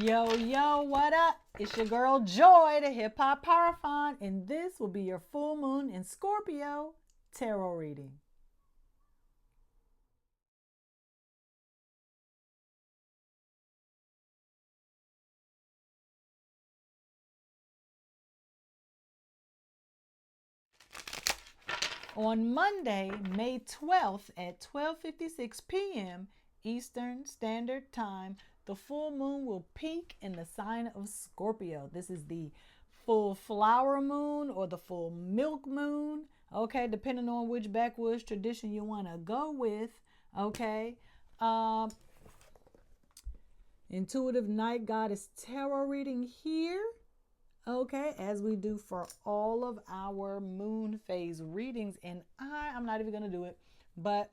Yo, yo, what up? It's your girl Joy, the Hip Hop Parathon, and this will be your full moon in Scorpio tarot reading. On Monday, May 12th at 12:56 p.m. Eastern Standard Time, the full moon will peak in the sign of Scorpio. This is the full flower moon or the full milk moon, okay, depending on which backwoods tradition you want to go with, okay. Um, Intuitive Night Goddess Tarot reading here. Okay, as we do for all of our moon phase readings, and I'm not even going to do it, but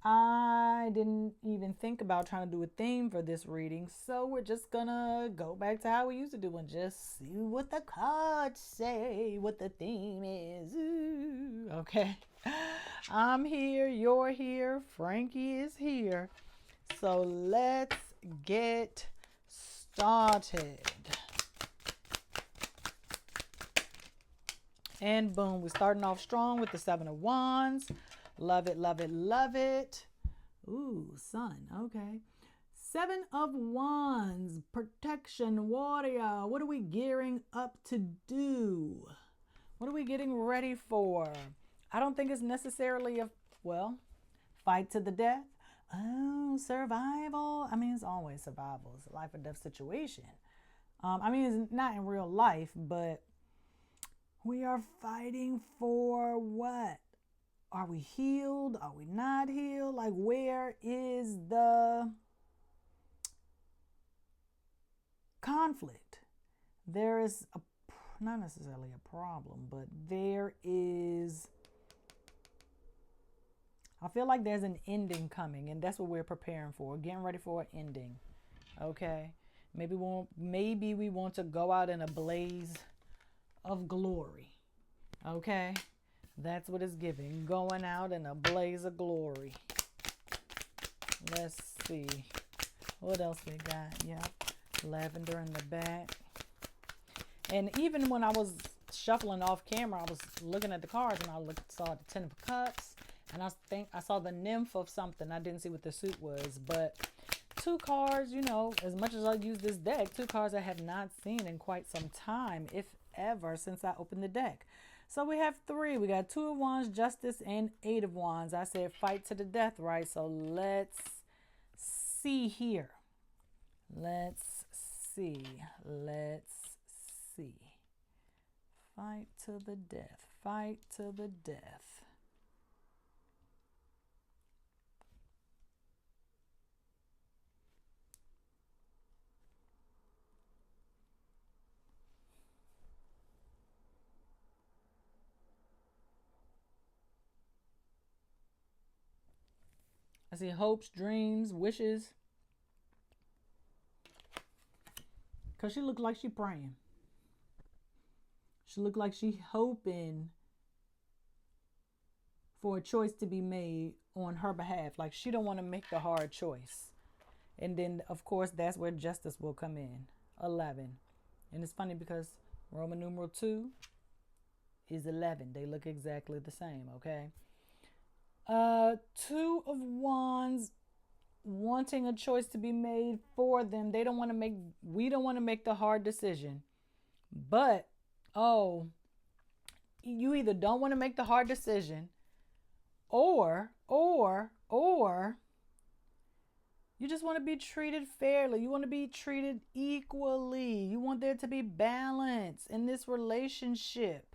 I didn't even think about trying to do a theme for this reading, so we're just gonna go back to how we used to do and just see what the cards say, what the theme is. Ooh, okay, I'm here, you're here, Frankie is here, so let's get started. And boom, we're starting off strong with the Seven of Wands. Love it, love it, love it. Ooh, sun, okay. Seven of Wands, protection, warrior. What are we gearing up to do? What are we getting ready for? I don't think it's necessarily fight to the death. Oh, survival. I mean, it's always survival. It's a life or death situation. I mean, it's not in real life, but we are fighting for what? Are we healed? Are we not healed? Like, where is the conflict? There is not necessarily a problem, but there is, I feel like there's an ending coming, and that's what we're preparing for. Getting ready for an ending. Okay? Maybe we want to go out in a blaze of glory. Okay? That's what it's giving. Going out in a blaze of glory. Let's see. What else we got? Yep. Lavender in the back. And even when I was shuffling off camera, I was looking at the cards and saw the Ten of Cups. And I saw the nymph of something. I didn't see what the suit was. But two cards, as much as I use this deck, two cards I have not seen in quite some time, if ever, since I opened the deck. So we have three. We got Two of Wands, Justice, and Eight of Wands. I said fight to the death, right? So let's see here. Let's see. Fight to the death. Fight to the death. I see hopes, dreams, wishes. Because she looked like she praying. She looked like she hoping for a choice to be made on her behalf. Like she don't want to make the hard choice. And then, of course, that's where justice will come in. 11. And it's funny because Roman numeral 2 is 11. They look exactly the same, okay? Two of Wands, wanting a choice to be made for them. We don't want to make the hard decision. But, you either don't want to make the hard decision or you just want to be treated fairly. You want to be treated equally. You want there to be balance in this relationship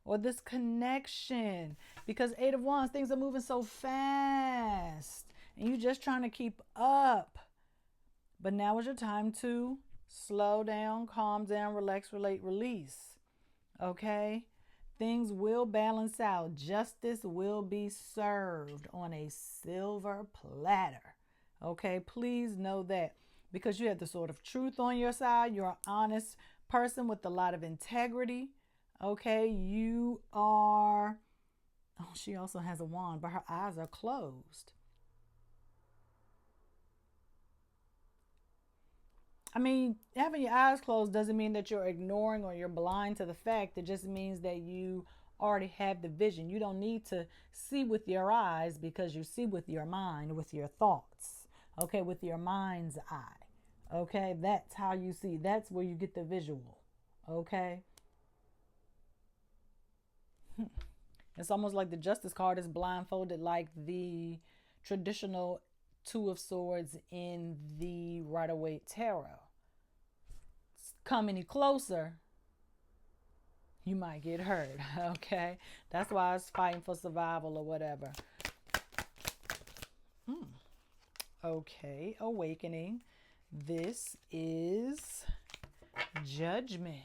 or this connection. Because Eight of Wands, things are moving so fast and you're just trying to keep up. But now is your time to slow down, calm down, relax, relate, release. Okay? Things will balance out. Justice will be served on a silver platter. Okay? Please know that. Because you have the sword of truth on your side. You're an honest person with a lot of integrity. Okay? You are... Oh, she also has a wand, but her eyes are closed. I mean, having your eyes closed doesn't mean that you're ignoring or you're blind to the fact. It just means that you already have the vision. You don't need to see with your eyes because you see with your mind, with your thoughts. Okay, with your mind's eye. Okay, that's how you see. That's where you get the visual. Okay. It's almost like the Justice card is blindfolded, like the traditional Two of Swords in the Rider-Waite Tarot. Come any closer, you might get hurt. Okay, that's why it's fighting for survival or whatever. Okay, awakening. This is Judgment.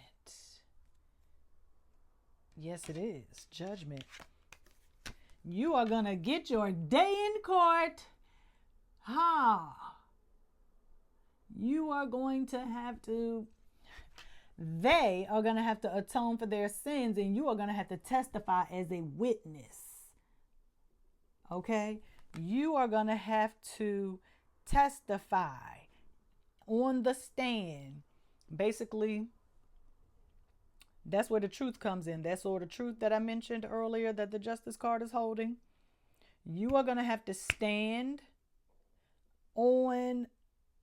Yes, it is Judgment. You are gonna get your day in court. You are going to have to, they are going to have to atone for their sins, and you are going to have to testify as a witness. Okay? You are going to have to testify on the stand. Basically, that's where the truth comes in. That's all the truth that I mentioned earlier that the Justice card is holding. You are going to have to stand on,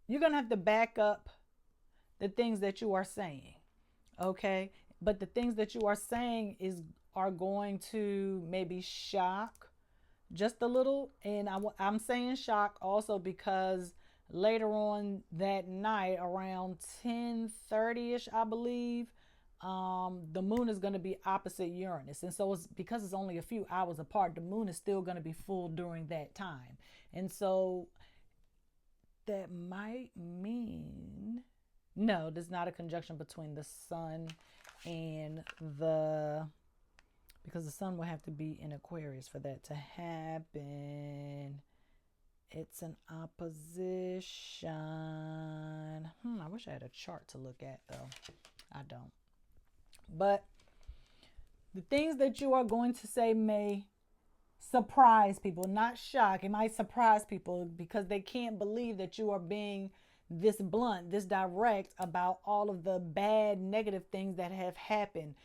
you're going to have to back up the things that you are saying. Okay? But the things that you are saying are going to maybe shock just a little. And I'm saying shock also because later on that night around 10:30ish, I believe, the moon is going to be opposite Uranus. And so it's because it's only a few hours apart, the moon is still going to be full during that time. And so that might mean, no, there's not a conjunction between the sun and because the sun will have to be in Aquarius for that to happen. It's an opposition. I wish I had a chart to look at though. I don't. But the things that you are going to say may surprise people, not shock. It might surprise people because they can't believe that you are being this blunt, this direct about all of the bad, negative things that have happened.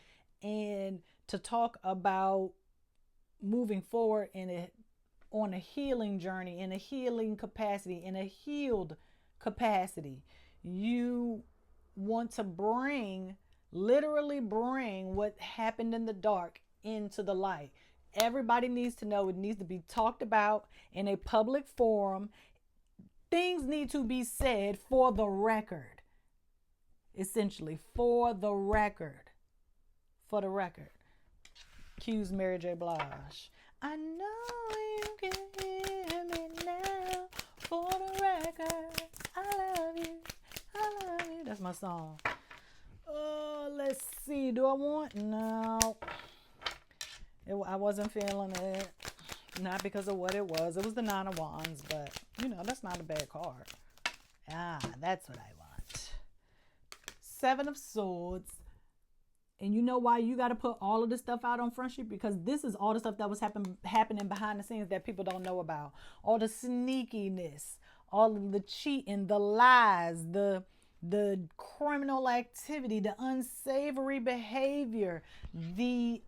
And to talk about moving forward on a healing journey, in a healing capacity, in a healed capacity, you want to literally bring what happened in the dark into the light. Everybody needs to know. It needs to be talked about in a public forum. Things need to be said for the record. Essentially, for the record. For the record. Cues Mary J. Blige. I know you can hear me now. For the record, I love you. I love you. That's my song. Let's see. Do I want? No. I wasn't feeling it. Not because of what it was. It was the Nine of Wands, but that's not a bad card. That's what I want. Seven of Swords. And you know why you got to put all of this stuff out on Front Street? Because this is all the stuff that was happening behind the scenes that people don't know about. All the sneakiness, all of the cheating, the lies, the criminal activity, the unsavory behavior, the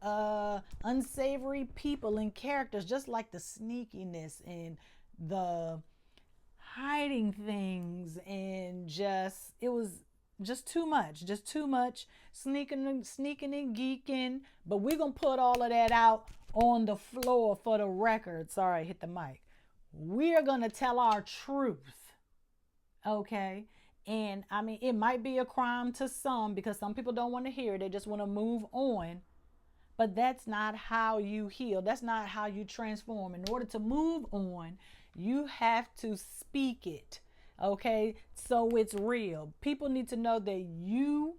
unsavory people and characters, just like the sneakiness and the hiding things, and it was just too much sneaking and geeking. But we're gonna put all of that out on the floor for the record. Sorry, I hit the mic. We're gonna tell our truth. Okay. And I mean, it might be a crime to some because some people don't want to hear it. They just want to move on. But that's not how you heal. That's not how you transform. In order to move on, you have to speak it. Okay? So it's real. People need to know that you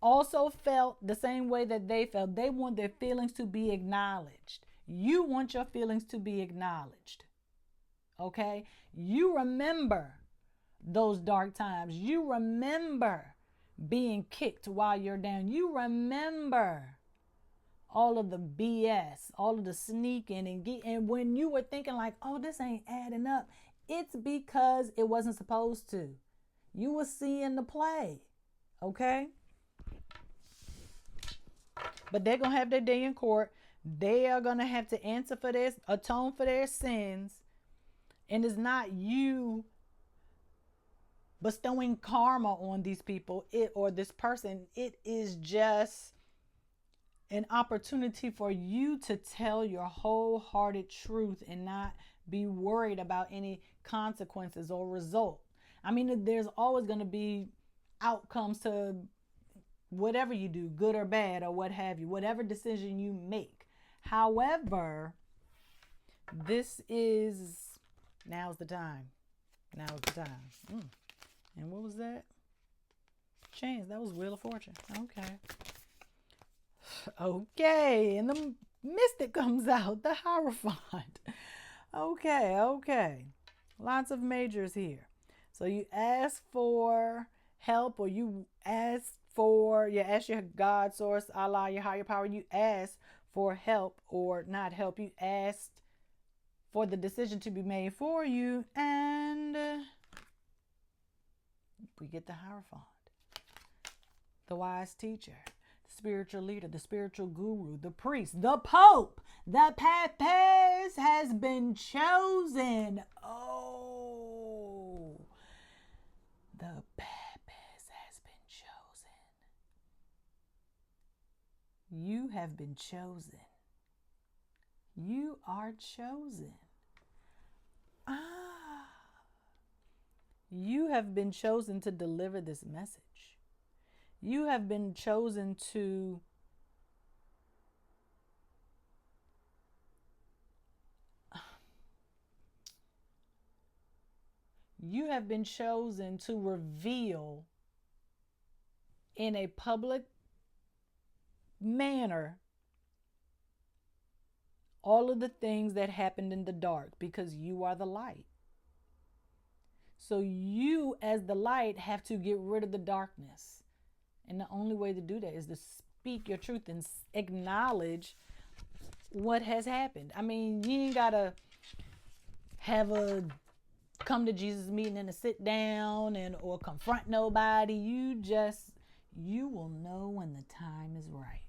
also felt the same way that they felt. They want their feelings to be acknowledged. You want your feelings to be acknowledged. Okay? You remember those dark times. You remember being kicked while you're down. You remember all of the BS, all of the sneaking and when you were thinking like, oh, this ain't adding up, it's because it wasn't supposed to. You were seeing the play. Okay? But they're going to have their day in court. They are going to have to answer for this, atone for their sins. And it's not you bestowing karma on these people, or this person. It is just an opportunity for you to tell your wholehearted truth and not be worried about any consequences or result. I mean, there's always going to be outcomes to whatever you do, good or bad or what have you, whatever decision you make. However, now's the time. Now's the time. And what was that? Chance. That was Wheel of Fortune. Okay. Okay. And the Mystic comes out. The Hierophant. Okay. Lots of majors here. So you ask for help, or you ask your God, source, Allah, your higher power. You ask for help or not help. You asked for the decision to be made for you, and we get the Hierophant, the wise teacher, the spiritual leader, the spiritual guru, the priest, the Pope. The Papes has been chosen. Oh, the Papes has been chosen. You have been chosen. You are chosen. You have been chosen to deliver this message. You have been chosen to reveal in a public manner all of the things that happened in the dark, because you are the light. So you, as the light, have to get rid of the darkness. And the only way to do that is to speak your truth and acknowledge what has happened. I mean, you ain't got to have a come to Jesus meeting and to sit down or confront nobody. You will know when the time is right.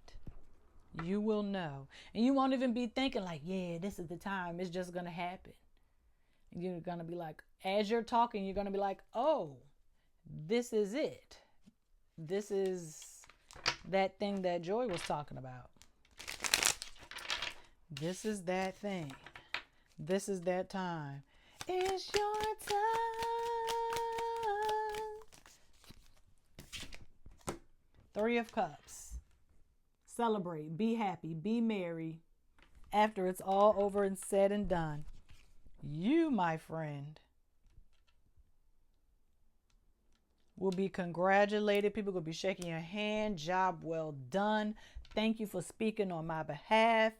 You will know. And you won't even be thinking like, yeah, this is the time. It's just going to happen. And you're going to be like, as you're talking, you're going to be like, oh, this is it. This is that thing that Joy was talking about. This is that thing. This is that time. It's your time. 3 of Cups. Celebrate, be happy, be merry after it's all over and said and done. You, my friend, will be congratulated. People will be shaking your hand. Job well done. Thank you for speaking on my behalf.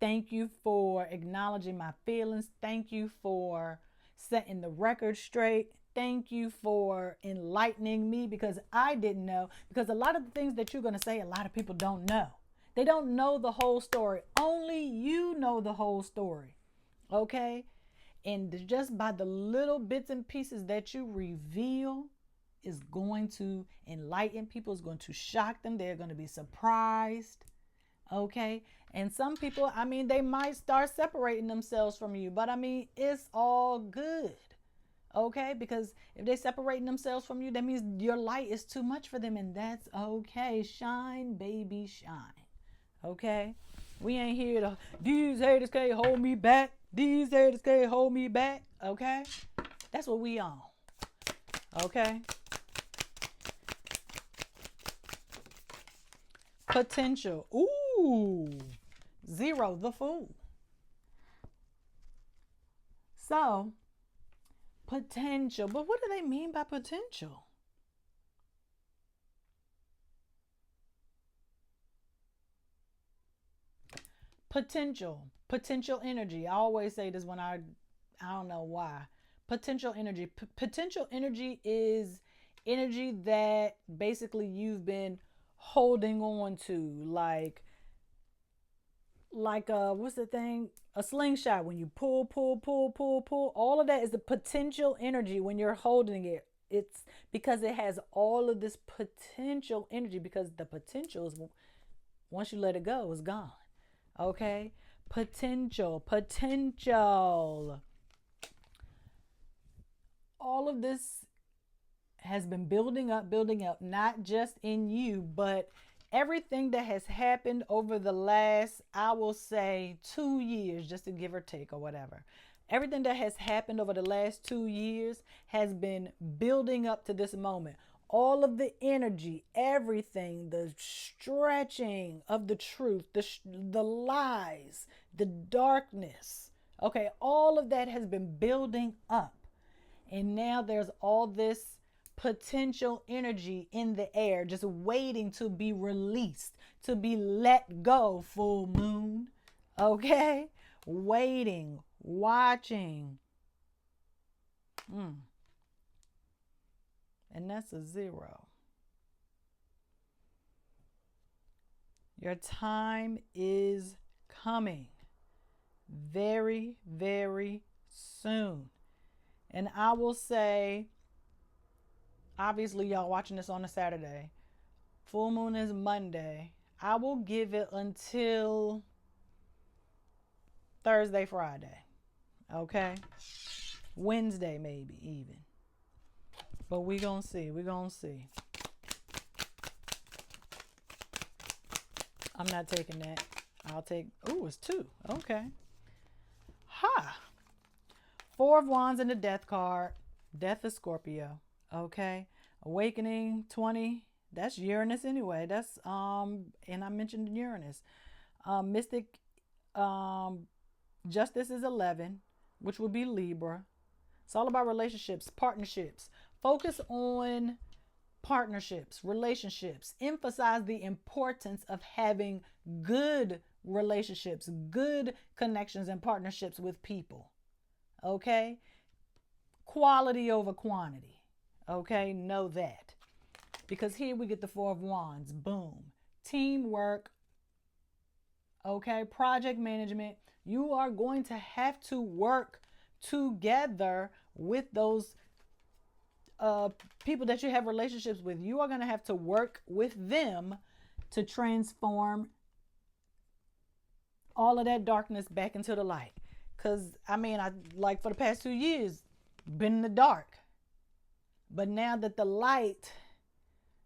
Thank you for acknowledging my feelings. Thank you for setting the record straight. Thank you for enlightening me, because I didn't know. Because a lot of the things that you're going to say, a lot of people don't know. They don't know the whole story. Only you know the whole story. Okay? And just by the little bits and pieces that you reveal is going to enlighten people. It's going to shock them. They're going to be surprised. Okay? And some people, I mean, they might start separating themselves from you. But I mean, it's all good. Okay, because if they're separating themselves from you, that means your light is too much for them, and that's okay. Shine, baby, shine. Okay, we ain't here to, these haters can't hold me back. These haters can't hold me back. Okay, that's what we on. Okay, potential. Ooh, 0, the Fool. So, potential. But what do they mean by potential? Potential energy. I always say this when I don't know why. Potential energy. Potential energy is energy that basically you've been holding on to, like what's the thing? A slingshot. When you pull. All of that is the potential energy when you're holding it. it's because it has all of this potential energy, because the potential is, once you let it go, it's gone. Okay? Potential. All of this has been building up, not just in you, but everything that has happened over the last, I will say, 2 years, just to give or take or whatever. Everything that has happened over the last 2 years has been building up to this moment. All of the energy, everything, the stretching of the truth, the lies, the darkness. Okay, all of that has been building up. And now there's all this potential energy in the air, just waiting to be released, to be let go, full moon. Okay? Waiting, watching. And that's a 0. Your time is coming very, very soon. And I will say, obviously, y'all watching this on a Saturday. Full moon is Monday. I will give it until Thursday, Friday. Okay? Wednesday, maybe even. But we gonna see. I'm not taking that. I'll take, it's 2. Okay. Ha! 4 of Wands and the Death card. Death is Scorpio. Okay. Awakening 20. That's Uranus anyway. That's and I mentioned Uranus. Mystic Justice is 11, which would be Libra. It's all about relationships, partnerships. Focus on partnerships, relationships. Emphasize the importance of having good relationships, good connections and partnerships with people. Okay? Quality over quantity. Okay? Know that. Because here we get the 4 of Wands. Boom. Teamwork. Okay? Project management. You are going to have to work together with those people that you have relationships with. You are going to have to work with them to transform all of that darkness back into the light. Because, I for the past 2 years, been in the dark. But now that the light,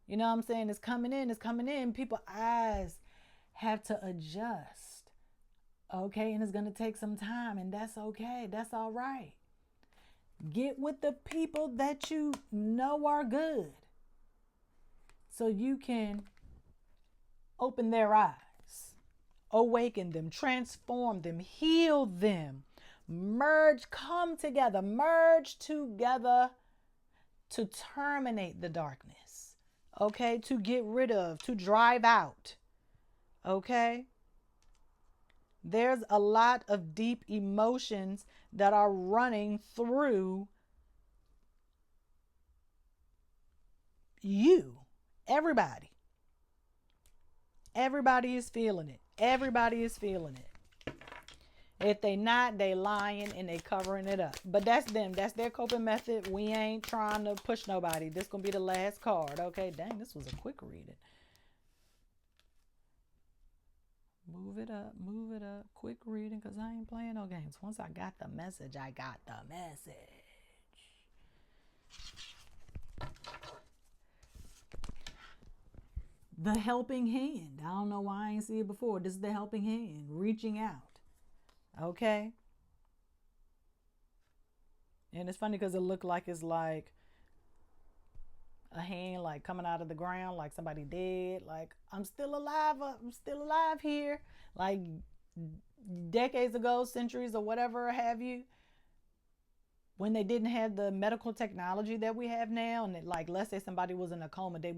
you know what I'm saying, is coming in, people's eyes have to adjust. Okay? And it's going to take some time, and that's okay. That's all right. Get with the people that you know are good, so you can open their eyes, awaken them, transform them, heal them, merge together to terminate the darkness. Okay? To get rid of, to drive out. Okay? There's a lot of deep emotions that are running through you. Everybody. Everybody is feeling it. Everybody is feeling it. If they not, they lying and they covering it up. But that's them. That's their coping method. We ain't trying to push nobody. This gonna be the last card. Okay, dang, this was a quick reading. Move it up. Quick reading, because I ain't playing no games. Once I got the message, I got the message. The helping hand. I don't know why I ain't seen it before. This is the helping hand. Reaching out. Okay? And it's funny because it looked like it's like a hand like coming out of the ground, like somebody dead, like I'm still alive here, like decades ago, centuries or whatever have you, when they didn't have the medical technology that we have now. And like, let's say somebody was in a coma, they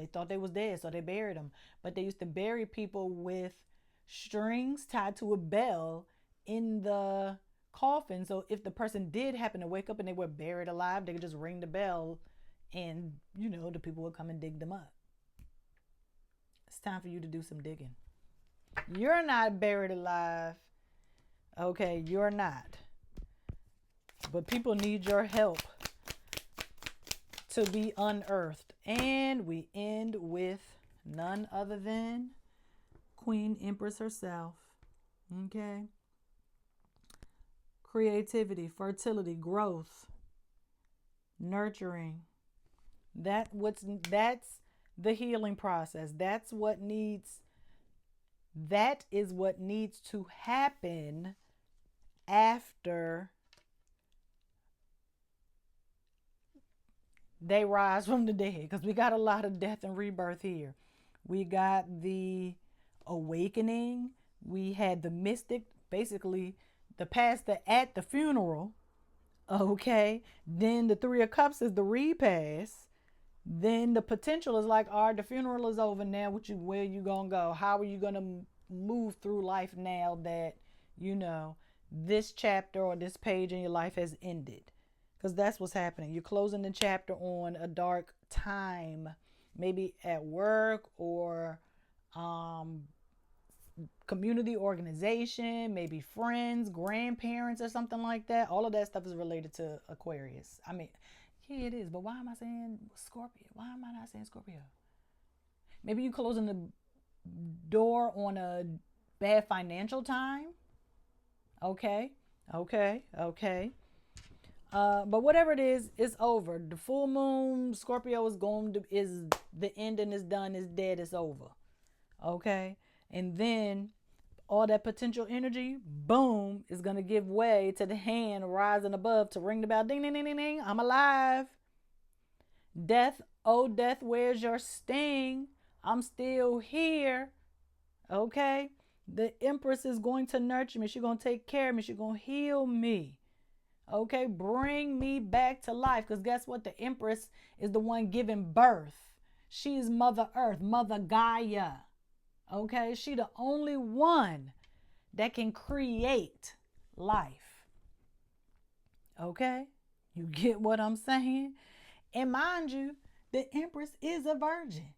thought they was dead, so they buried them. But they used to bury people with strings tied to a bell in the coffin, so if the person did happen to wake up and they were buried alive, they could just ring the bell and, the people will come and dig them up. It's time for you to do some digging. You're not buried alive. Okay, you're not. But people need your help to be unearthed. And we end with none other than Queen Empress herself. Okay. Creativity, fertility, growth, nurturing. That's the healing process. That is what needs to happen after they rise from the dead, because we got a lot of death and rebirth here. We got the awakening. We had the mystic, basically the pastor at the funeral. Okay. Then the Three of Cups is the repast. Then the potential is like, all right, the funeral is over now. Where you gonna go? How are you gonna move through life now that, this chapter or this page in your life has ended? Because that's what's happening. You're closing the chapter on a dark time, maybe at work or community organization, maybe friends, grandparents, or something like that. All of that stuff is related to Aquarius. I mean, yeah, it is. But why am I saying Scorpio? Why am I not saying Scorpio? Maybe you closing the door on a bad financial time. Okay. But whatever it is, it's over. The full moon, Scorpio is the ending is done, is dead, it's over. Okay. And then all that potential energy, boom, is going to give way to the hand rising above to ring the bell. Ding, ding, ding, ding, ding. I'm alive. Death, oh, death, where's your sting? I'm still here. Okay. The Empress is going to nurture me. She's going to take care of me. She's going to heal me. Okay. Bring me back to life. Because guess what? The Empress is the one giving birth. She's Mother Earth, Mother Gaia. Okay. She the only one that can create life. Okay. You get what I'm saying? And mind you, the Empress is a virgin.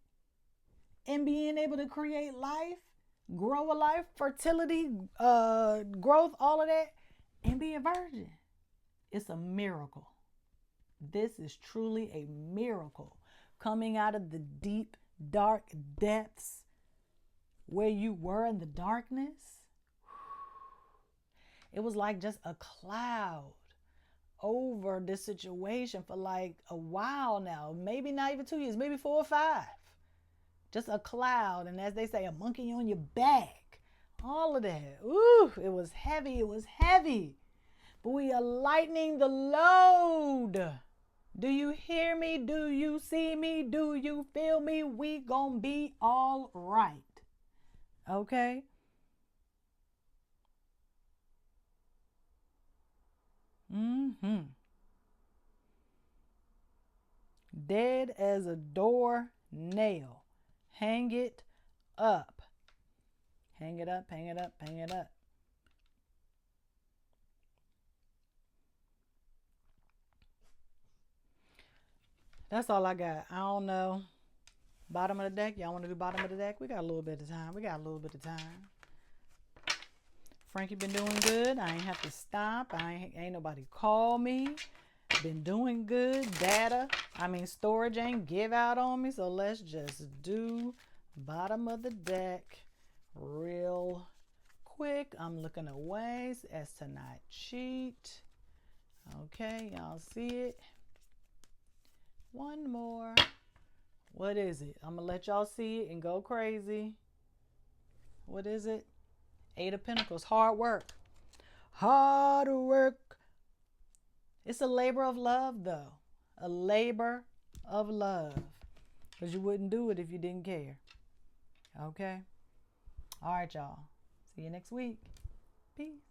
And being able to create life, grow a life, fertility, growth, all of that, and be a virgin. It's a miracle. This is truly a miracle. Coming out of the deep, dark depths where you were in the darkness. It was like just a cloud over this situation for like a while now. Maybe not even 2 years, maybe 4 or 5. Just a cloud. And as they say, a monkey on your back. All of that. Ooh, it was heavy. It was heavy. But we are lightening the load. Do you hear me? Do you see me? Do you feel me? We gonna be all right. Okay? Dead as a door nail. Hang it up. Hang it up, hang it up, hang it up. That's all I got. I don't know. Bottom of the deck. Y'all want to do bottom of the deck? We got a little bit of time. Frankie been doing good. I ain't have to stop. Ain't nobody call me. Been doing good. Storage ain't give out on me. So let's just do bottom of the deck real quick. I'm looking away as to not cheat. Okay, y'all see it. One more. What is it? I'm gonna let y'all see it and go crazy. What is it? 8 of Pentacles. Hard work. Hard work. It's a labor of love, though. A labor of love. Because you wouldn't do it if you didn't care. Okay? All right, y'all. See you next week. Peace.